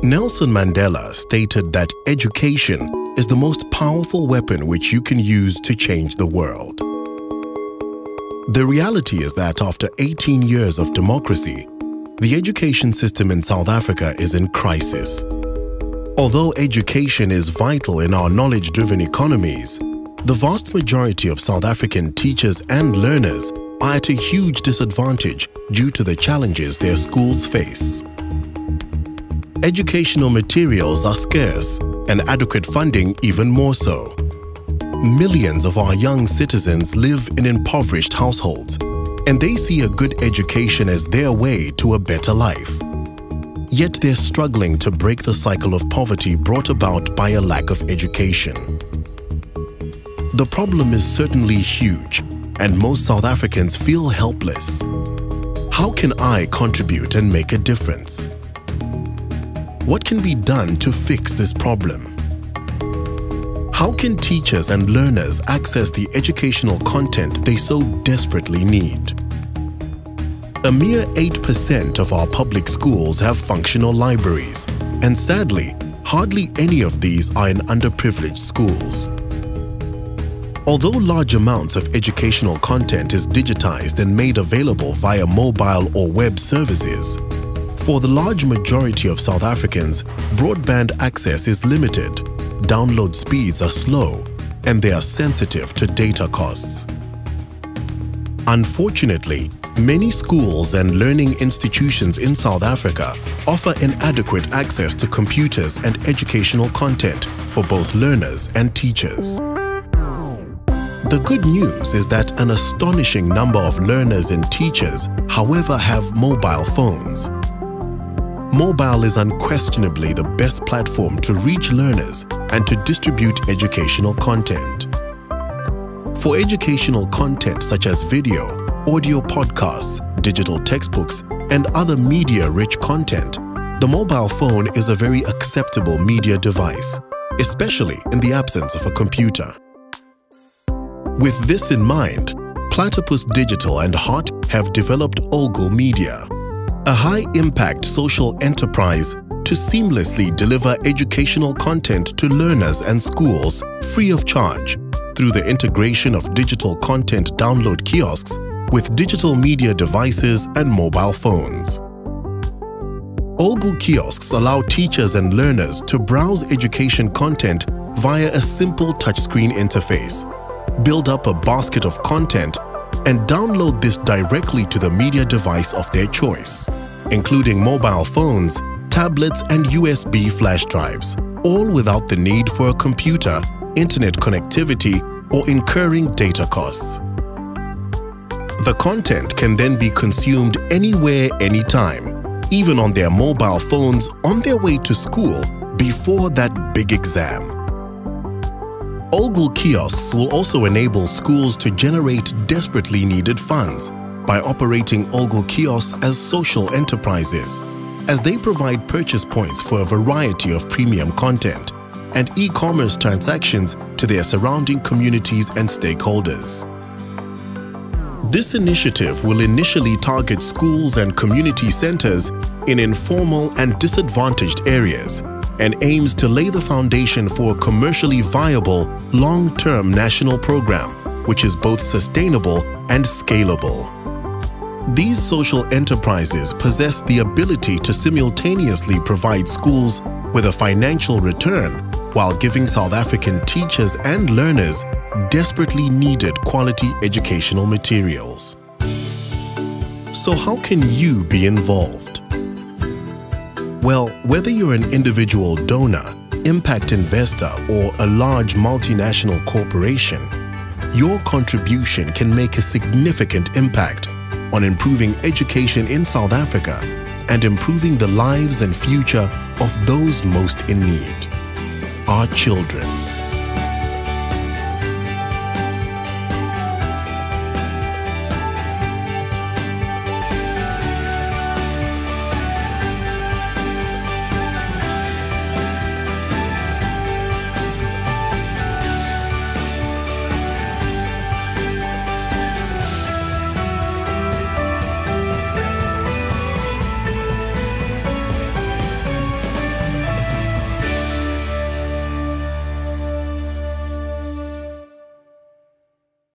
Nelson Mandela stated that education is the most powerful weapon which you can use to change the world. The reality is that after 18 years of democracy, the education system in South Africa is in crisis. Although education is vital in our knowledge-driven economies, the vast majority of South African teachers and learners are at a huge disadvantage due to the challenges their schools face. Educational materials are scarce and adequate funding even more so. Millions of our young citizens live in impoverished households, and they see a good education as their way to a better life. Yet they're struggling to break the cycle of poverty brought about by a lack of education. The problem is certainly huge, and most South Africans feel helpless. How can I contribute and make a difference? What can be done to fix this problem? How can teachers and learners access the educational content they so desperately need? A mere 8% of our public schools have functional libraries, and sadly, hardly any of these are in underprivileged schools. Although large amounts of educational content is digitized and made available via mobile or web services, for the large majority of South Africans, broadband access is limited, download speeds are slow, and they are sensitive to data costs. Unfortunately, many schools and learning institutions in South Africa offer inadequate access to computers and educational content for both learners and teachers. The good news is that an astonishing number of learners and teachers, however, have mobile phones. Mobile is unquestionably the best platform to reach learners and to distribute educational content. For educational content such as video, audio podcasts, digital textbooks, and other media-rich content, the mobile phone is a very acceptable media device, especially in the absence of a computer. With this in mind, Platypus Digital and Hot have developed OGLE Media, a high-impact social enterprise to seamlessly deliver educational content to learners and schools free of charge through the integration of digital content download kiosks with digital media devices and mobile phones. OGLE kiosks allow teachers and learners to browse education content via a simple touchscreen interface, build up a basket of content, and download this directly to the media device of their choice, including mobile phones, tablets, and USB flash drives, all without the need for a computer, internet connectivity, or incurring data costs. The content can then be consumed anywhere, anytime, even on their mobile phones on their way to school before that big exam. OGLE kiosks will also enable schools to generate desperately needed funds by operating OGLE kiosks as social enterprises, as they provide purchase points for a variety of premium content and e-commerce transactions to their surrounding communities and stakeholders. This initiative will initially target schools and community centers in informal and disadvantaged areas and aims to lay the foundation for a commercially viable, long-term national program which is both sustainable and scalable. These social enterprises possess the ability to simultaneously provide schools with a financial return while giving South African teachers and learners desperately needed quality educational materials. So how can you be involved? Well, whether you're an individual donor, impact investor, or a large multinational corporation, your contribution can make a significant impact on improving education in South Africa and improving the lives and future of those most in need, our children.